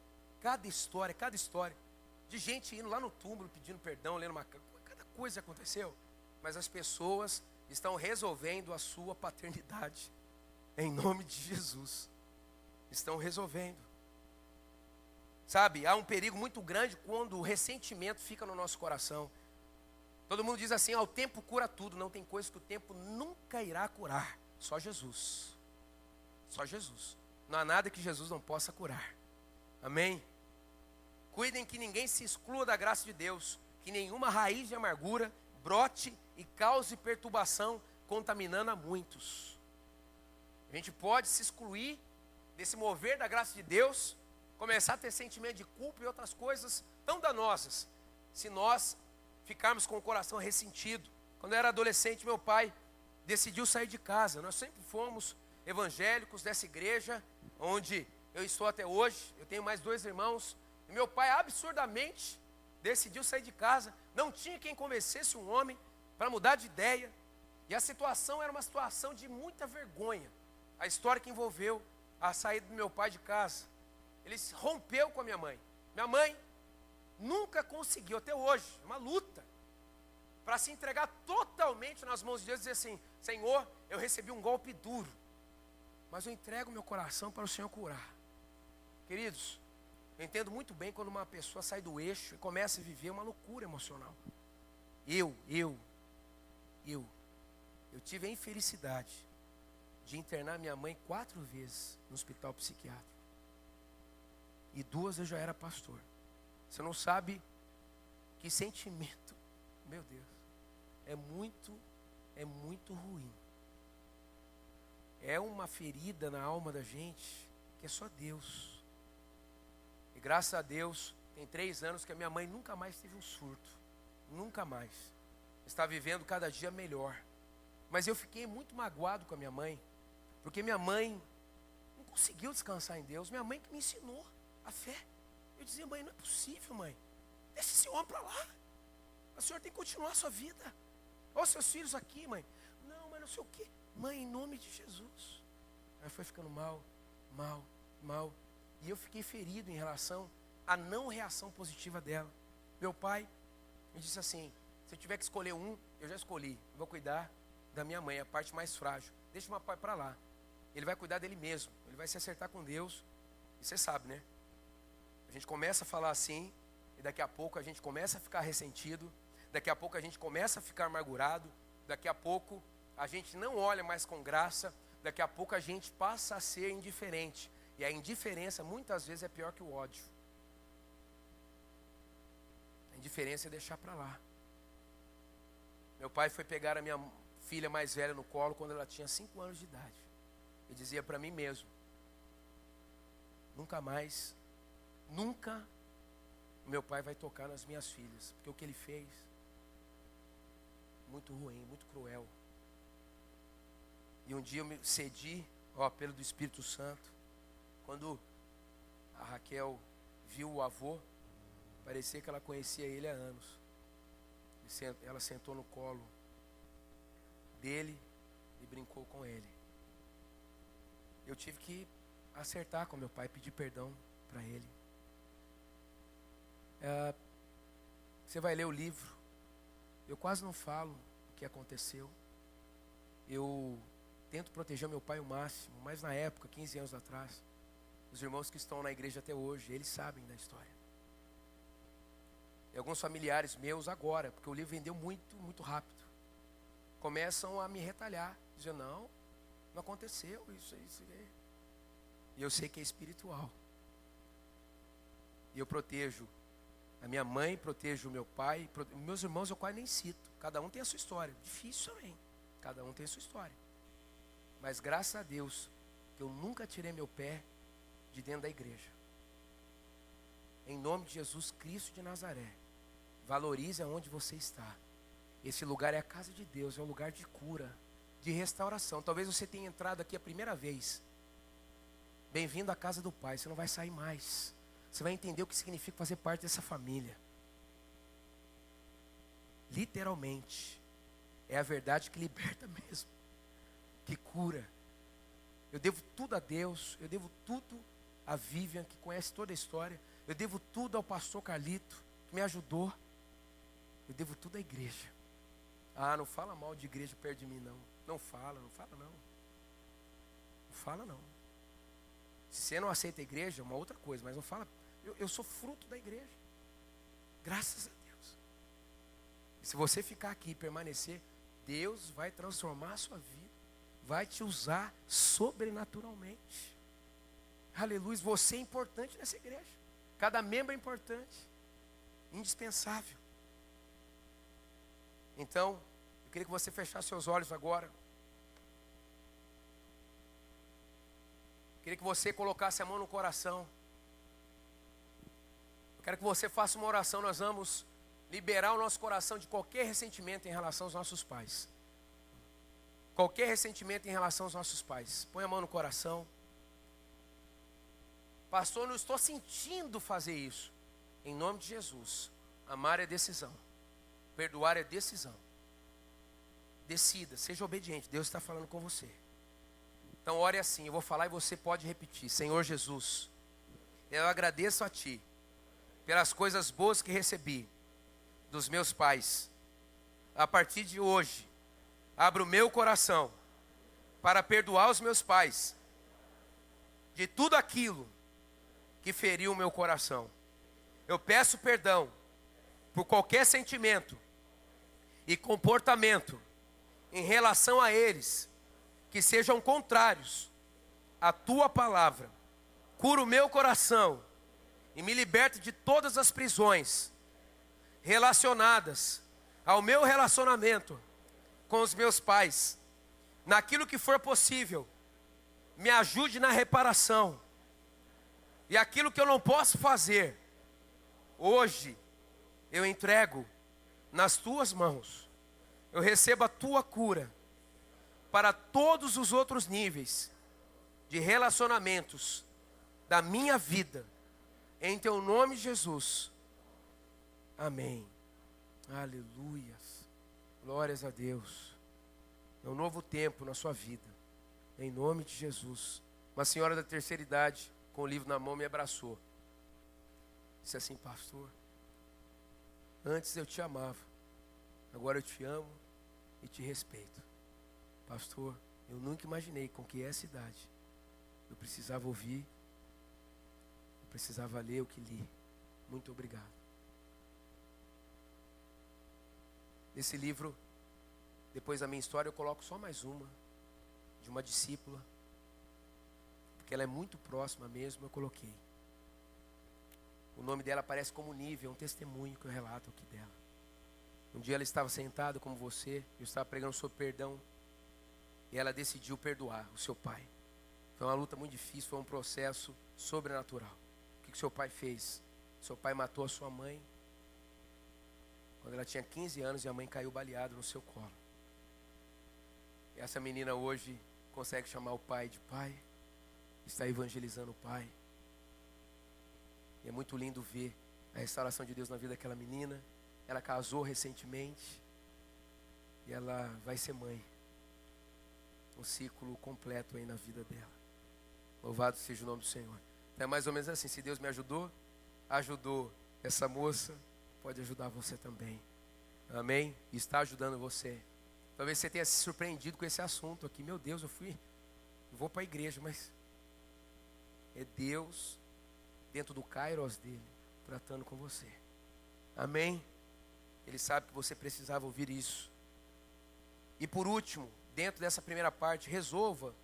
de gente indo lá no túmulo, pedindo perdão, lendo cada coisa aconteceu. Mas as pessoas estão resolvendo a sua paternidade, em nome de Jesus. Estão resolvendo. Sabe, há um perigo muito grande quando o ressentimento fica no nosso coração. Todo mundo diz assim, o tempo cura tudo. Não, tem coisa que o tempo nunca irá curar. Só Jesus. Só Jesus. Não há nada que Jesus não possa curar. Amém? Cuidem que ninguém se exclua da graça de Deus, que nenhuma raiz de amargura brote e cause perturbação, contaminando a muitos. A gente pode se excluir desse mover da graça de Deus, começar a ter sentimento de culpa e outras coisas tão danosas, se nós ficarmos com o coração ressentido. Quando eu era adolescente, meu pai decidiu sair de casa. Nós sempre fomos evangélicos dessa igreja, onde eu estou até hoje. Eu tenho mais 2 irmãos. E meu pai absurdamente decidiu sair de casa. Não tinha quem convencesse um homem para mudar de ideia. E a situação era uma situação de muita vergonha. A história que envolveu a saída do meu pai de casa. Ele rompeu com a minha mãe. Minha mãe nunca conseguiu, até hoje, uma luta, para se entregar totalmente nas mãos de Deus e dizer assim: Senhor, eu recebi um golpe duro, mas eu entrego meu coração para o Senhor curar. Queridos, eu entendo muito bem quando uma pessoa sai do eixo e começa a viver uma loucura emocional. Eu tive a infelicidade de internar minha mãe 4 vezes no hospital psiquiátrico. E 2 eu já era pastor. Você não sabe que sentimento, meu Deus, é muito ruim. É uma ferida na alma da gente que é só Deus. E graças a Deus, tem 3 anos que a minha mãe nunca mais teve um surto. Nunca mais. Está vivendo cada dia melhor. Mas eu fiquei muito magoado com a minha mãe, porque minha mãe não conseguiu descansar em Deus. Minha mãe que me ensinou a fé. Eu dizia: mãe, não é possível, mãe. Deixa esse homem para lá. A senhora tem que continuar a sua vida. Olha os seus filhos aqui, mãe. Não, mas não sei o quê. Mãe, em nome de Jesus. Ela foi ficando mal. E eu fiquei ferido em relação à não reação positiva dela. Meu pai me disse assim: se eu tiver que escolher um, eu já escolhi. Eu vou cuidar da minha mãe, a parte mais frágil. Deixa o meu pai para lá. Ele vai cuidar dele mesmo. Ele vai se acertar com Deus. E você sabe, né? A gente começa a falar assim, e daqui a pouco a gente começa a ficar ressentido, daqui a pouco a gente começa a ficar amargurado, daqui a pouco a gente não olha mais com graça, daqui a pouco a gente passa a ser indiferente. E a indiferença muitas vezes é pior que o ódio. A indiferença é deixar para lá. Meu pai foi pegar a minha filha mais velha no colo quando ela tinha 5 anos de idade. E dizia para mim mesmo: nunca meu pai vai tocar nas minhas filhas, porque o que ele fez, muito ruim, muito cruel. E um dia eu me cedi ao apelo do Espírito Santo. Quando a Raquel viu o avô, parecia que ela conhecia ele há anos. Ela sentou no colo dele e brincou com ele. Eu tive que acertar com meu pai, pedir perdão para ele. Você vai ler o livro. Eu quase não falo o que aconteceu. Eu tento proteger meu pai o máximo, mas na época, 15 anos atrás, os irmãos que estão na igreja até hoje, eles sabem da história. E alguns familiares meus agora, porque o livro vendeu muito rápido, começam a me retalhar, dizendo: não aconteceu isso. E eu sei que é espiritual. E eu protejo a minha mãe, protejo o meu pai, meus irmãos eu quase nem cito. Cada um tem a sua história. Difícil também. Cada um tem a sua história. Mas graças a Deus que eu nunca tirei meu pé de dentro da igreja. Em nome de Jesus Cristo de Nazaré, valorize aonde você está. Esse lugar é a casa de Deus, é um lugar de cura, de restauração. Talvez você tenha entrado aqui a primeira vez. Bem-vindo à casa do Pai, você não vai sair mais. Você vai entender o que significa fazer parte dessa família. Literalmente, é a verdade que liberta mesmo, que cura. Eu devo tudo a Deus, eu devo tudo a Vivian, que conhece toda a história. Eu devo tudo ao pastor Carlito, que me ajudou. Eu devo tudo à igreja. Não fala mal de igreja perto de mim, não. Não fala não. Não fala não. Se você não aceita a igreja, é uma outra coisa, mas não fala. Eu sou fruto da igreja. Graças a Deus. E se você ficar aqui e permanecer, Deus vai transformar a sua vida. Vai te usar sobrenaturalmente. Aleluia. Você é importante nessa igreja. Cada membro é importante, indispensável. Então, eu queria que você fechasse seus olhos agora. Eu queria que você colocasse a mão no coração. Eu quero que você faça uma oração. Nós vamos liberar o nosso coração de qualquer ressentimento em relação aos nossos pais. Qualquer ressentimento em relação aos nossos pais. Põe a mão no coração. Pastor, não estou sentindo fazer isso. Em nome de Jesus. Amar é decisão. Perdoar é decisão. Decida, seja obediente. Deus está falando com você. Então ore assim, eu vou falar e você pode repetir. Senhor Jesus, eu agradeço a Ti pelas coisas boas que recebi dos meus pais. A partir de hoje, abro o meu coração para perdoar os meus pais de tudo aquilo que feriu o meu coração. Eu peço perdão por qualquer sentimento e comportamento em relação a eles que sejam contrários à Tua palavra. Cura o meu coração e me liberta de todas as prisões relacionadas ao meu relacionamento com os meus pais. Naquilo que for possível, me ajude na reparação. E aquilo que eu não posso fazer, hoje eu entrego nas Tuas mãos. Eu recebo a Tua cura para todos os outros níveis de relacionamentos da minha vida. Em Teu nome, Jesus. Amém. Aleluias. Glórias a Deus. É um novo tempo na sua vida. Em nome de Jesus. Uma senhora da terceira idade, com o livro na mão, me abraçou. Disse assim: pastor, antes eu te amava, agora eu te amo e te respeito. Pastor, eu nunca imaginei com que essa idade eu precisava ouvir, eu precisava ler o que li. Muito obrigado. Nesse livro, depois da minha história, eu coloco só mais uma, de uma discípula, porque ela é muito próxima mesmo, eu coloquei. O nome dela aparece como Nível, é um testemunho que eu relato aqui dela. Um dia ela estava sentada como você, eu estava pregando sobre perdão, e ela decidiu perdoar o seu pai. Foi uma luta muito difícil, foi um processo sobrenatural. O que seu pai fez? Seu pai matou a sua mãe quando ela tinha 15 anos e a mãe caiu baleada no seu colo. E essa menina hoje consegue chamar o pai de pai, está evangelizando o pai. E é muito lindo ver a restauração de Deus na vida daquela menina. Ela casou recentemente e ela vai ser mãe. Um ciclo completo aí na vida dela. Louvado seja o nome do Senhor. Então é mais ou menos assim: se Deus me ajudou essa moça, pode ajudar você também. Amém? E está ajudando você. Talvez você tenha se surpreendido com esse assunto aqui. Meu Deus, eu vou para a igreja, mas é Deus dentro do kairos dele tratando com você. Amém? Ele sabe que você precisava ouvir isso. E por último, dentro dessa primeira parte, resolva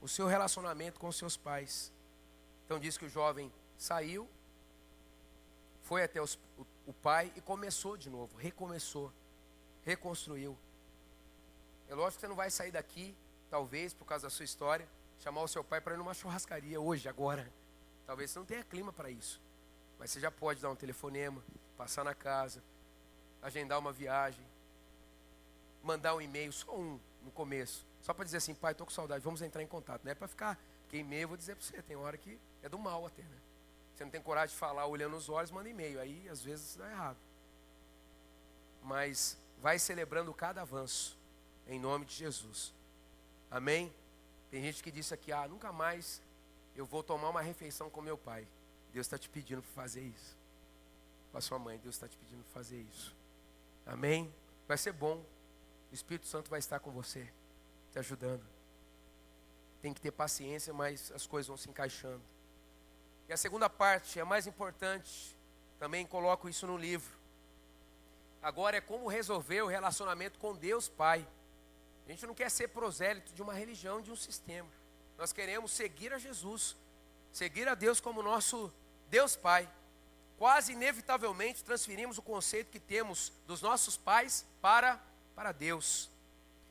o seu relacionamento com os seus pais. Então diz que o jovem saiu, foi até o pai e começou de novo, recomeçou, reconstruiu. É lógico que você não vai sair daqui, talvez por causa da sua história, chamar o seu pai para ir numa churrascaria hoje, agora. Talvez você não tenha clima para isso, mas você já pode dar um telefonema, passar na casa, agendar uma viagem, mandar um e-mail, só um no começo, só para dizer assim: pai, estou com saudade, vamos entrar em contato. Não é para ficar, porque e-mail eu vou dizer para você, tem hora que é do mal até, né? Você não tem coragem de falar olhando nos olhos, manda e-mail, aí às vezes dá errado. Mas vai celebrando cada avanço, em nome de Jesus. Amém? Tem gente que disse aqui: nunca mais eu vou tomar uma refeição com meu pai. Deus está te pedindo para fazer isso. Com a sua mãe, Deus está te pedindo para fazer isso. Amém? Vai ser bom. O Espírito Santo vai estar com você, te ajudando. Tem que ter paciência, mas as coisas vão se encaixando. E a segunda parte, a mais importante, também coloco isso no livro. Agora é como resolver o relacionamento com Deus Pai. A gente não quer ser prosélito de uma religião, de um sistema. Nós queremos seguir a Jesus, seguir a Deus como nosso Deus Pai. quase inevitavelmente transferimos o conceito que temos dos nossos pais para Deus.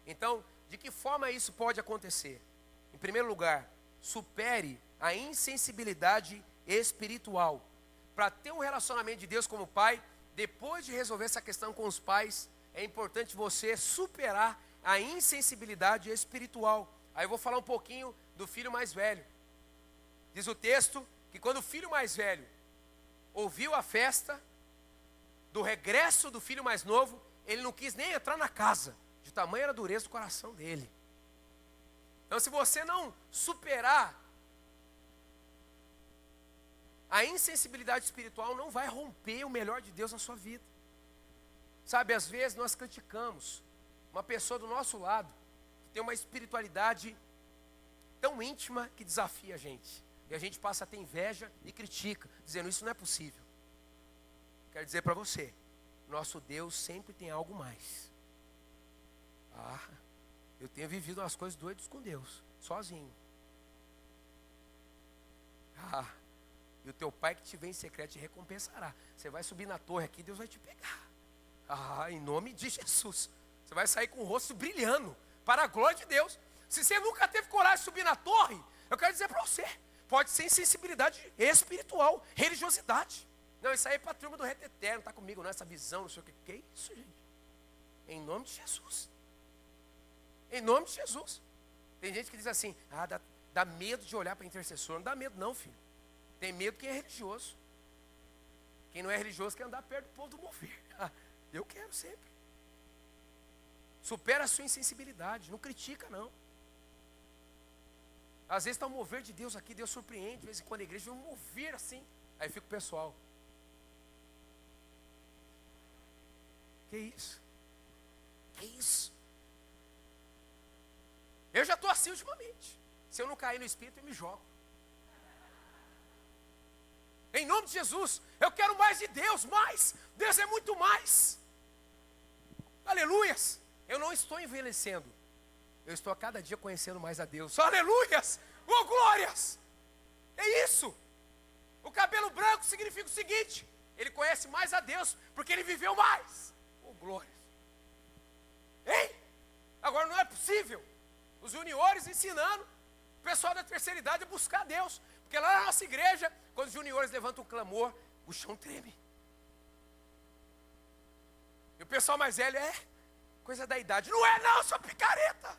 Então, de que forma isso pode acontecer? Em primeiro lugar, supere a insensibilidade espiritual. Para ter um relacionamento de Deus como pai, depois de resolver essa questão com os pais, é importante você superar a insensibilidade espiritual. Aí eu vou falar um pouquinho do filho mais velho. Diz o texto que quando o filho mais velho ouviu a festa do regresso do filho mais novo, ele não quis nem entrar na casa, de tamanha era a dureza do coração dele. Então, se você não superar a insensibilidade espiritual, não vai romper o melhor de Deus na sua vida. Sabe, às vezes nós criticamos uma pessoa do nosso lado, que tem uma espiritualidade tão íntima que desafia a gente. E a gente passa a ter inveja e critica, dizendo, isso não é possível. Quero dizer para você, nosso Deus sempre tem algo mais. Eu tenho vivido umas coisas doidas com Deus, sozinho. E o teu pai que te vê em secreto te recompensará. Você vai subir na torre aqui, Deus vai te pegar. Em nome de Jesus. Você vai sair com o rosto brilhando, para a glória de Deus. Se você nunca teve coragem de subir na torre, eu quero dizer para você, pode ser insensibilidade espiritual, religiosidade. Não, isso aí é para a turma do reino eterno, está comigo nessa visão, não sei o que. Que é isso, gente? Em nome de Jesus. Em nome de Jesus. Tem gente que diz assim, dá medo de olhar para intercessor. Não dá medo não, filho. Tem medo quem é religioso. Quem não é religioso quer andar perto do povo do mover. Eu quero sempre. Supera a sua insensibilidade, não critica não. Às vezes está um mover de Deus aqui, Deus surpreende, de vez em quando a igreja vai mover assim. Aí fica o pessoal. Que isso? Que isso? Eu já estou assim ultimamente. Se eu não cair no espírito, eu me jogo. Em nome de Jesus, eu quero mais de Deus, mais. Deus é muito mais. Aleluias. Eu não estou envelhecendo. Eu estou a cada dia conhecendo mais a Deus. Aleluias. Oh, glórias. É isso. O cabelo branco significa o seguinte. Ele conhece mais a Deus, porque ele viveu mais. Oh, glórias. Ei, agora não é possível. Os juniores ensinando o pessoal da terceira idade a buscar a Deus. Porque lá na nossa igreja, quando os juniores levantam um clamor, o chão treme. E o pessoal mais velho coisa da idade. Não é não, sua picareta.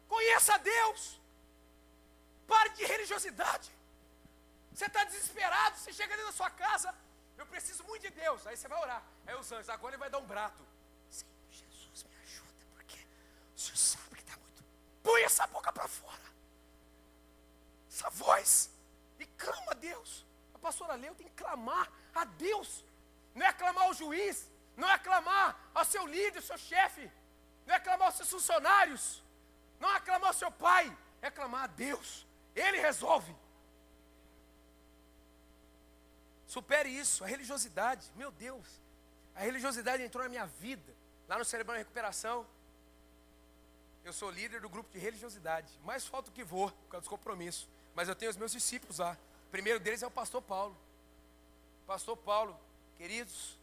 Conheça a Deus. Pare de religiosidade. Você está desesperado, você chega dentro da sua casa, eu preciso muito de Deus. Aí você vai orar. Aí os anjos, agora ele vai dar um brado. Senhor Jesus, me ajuda, porque o Senhor sabe que está muito. Põe essa boca para fora. Essa voz. E clama a Deus. A pastora Leu tem que clamar a Deus. Não é clamar ao juiz. Não é clamar ao seu líder, ao seu chefe. Não é clamar aos seus funcionários. Não é clamar ao seu pai. É clamar a Deus. Ele resolve. Supere isso, a religiosidade. Meu Deus. A religiosidade entrou na minha vida. Lá no Cerebrando Recuperação. Eu sou líder do grupo de religiosidade. Mais falta que vou, por causa dos compromissos. Mas eu tenho os meus discípulos lá. O primeiro deles é o pastor Paulo. Pastor Paulo, queridos,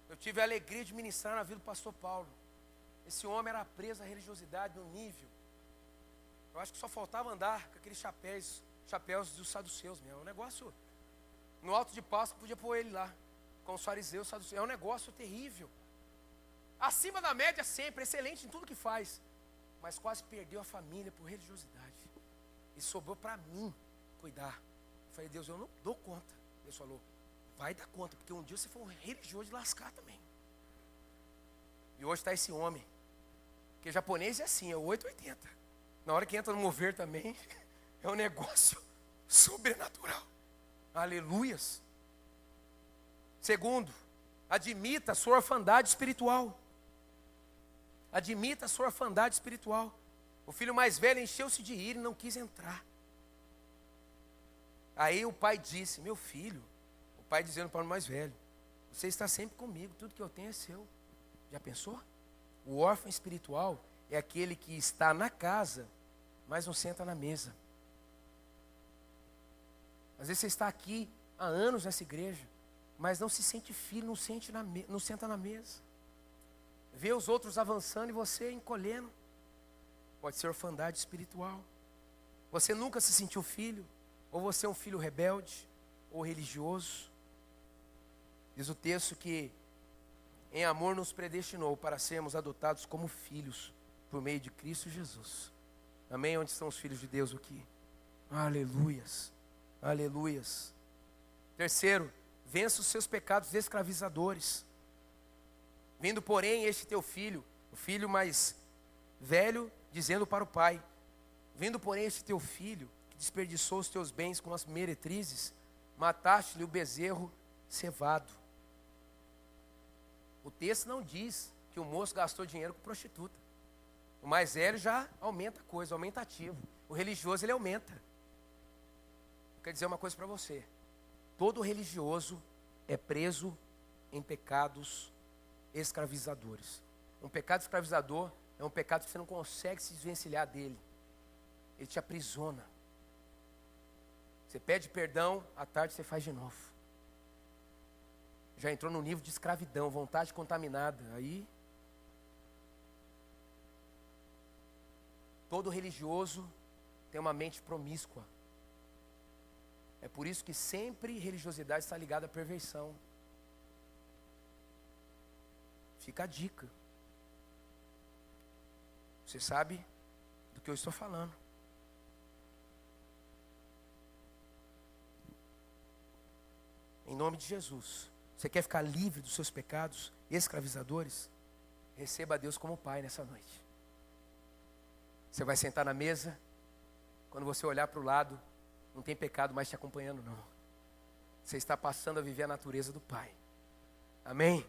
eu tive a alegria de ministrar na vida do pastor Paulo. Esse homem era preso à religiosidade no nível. Eu acho que só faltava andar com aqueles chapéus dos saduceus mesmo. É um negócio, no alto de Páscoa podia pôr ele lá, com os fariseus, saduceus. É um negócio terrível. Acima da média sempre, excelente em tudo que faz. Mas quase perdeu a família por religiosidade. E sobrou para mim cuidar. Eu falei, Deus, eu não dou conta. Deus falou, vai dar conta, porque um dia você for um religioso de lascar também. E hoje está esse homem. Porque japonês é assim, é o 880. Na hora que entra no mover também, é um negócio sobrenatural. Aleluias. Segundo, admita a sua orfandade espiritual. Admita a sua orfandade espiritual. O filho mais velho encheu-se de ira e não quis entrar. Aí o pai disse, meu filho, o pai dizendo para o mais velho, você está sempre comigo, tudo que eu tenho é seu. Já pensou? O órfão espiritual é aquele que está na casa, mas não senta na mesa. Às vezes você está aqui há anos nessa igreja, mas não se sente filho, não senta na mesa. Vê os outros avançando e você encolhendo. Pode ser orfandade espiritual. Você nunca se sentiu filho, ou você é um filho rebelde, ou religioso. Diz o texto que em amor nos predestinou para sermos adotados como filhos por meio de Cristo Jesus. Amém? Onde estão os filhos de Deus aqui? Aleluias, aleluias. Terceiro, vença os seus pecados escravizadores. Vindo, porém, este teu filho, o filho mais velho, dizendo para o pai: vindo, porém, este teu filho, que desperdiçou os teus bens com as meretrizes, mataste-lhe o bezerro cevado. O texto não diz que o moço gastou dinheiro com prostituta. O mais velho já aumenta a coisa, aumentativo. O religioso, ele aumenta. Quer dizer uma coisa para você: todo religioso é preso em pecados escravizadores. Um pecado escravizador é um pecado que você não consegue se desvencilhar dele. Ele te aprisiona. Você pede perdão, à tarde você faz de novo. Já entrou no nível de escravidão, vontade contaminada. Aí, todo religioso tem uma mente promíscua. É por isso que sempre religiosidade está ligada à perversão. Fica a dica. Você sabe do que eu estou falando. Em nome de Jesus. Você quer ficar livre dos seus pecados escravizadores? Receba a Deus como Pai nessa noite. Você vai sentar na mesa. Quando você olhar para o lado, não tem pecado mais te acompanhando, não. Você está passando a viver a natureza do Pai. Amém?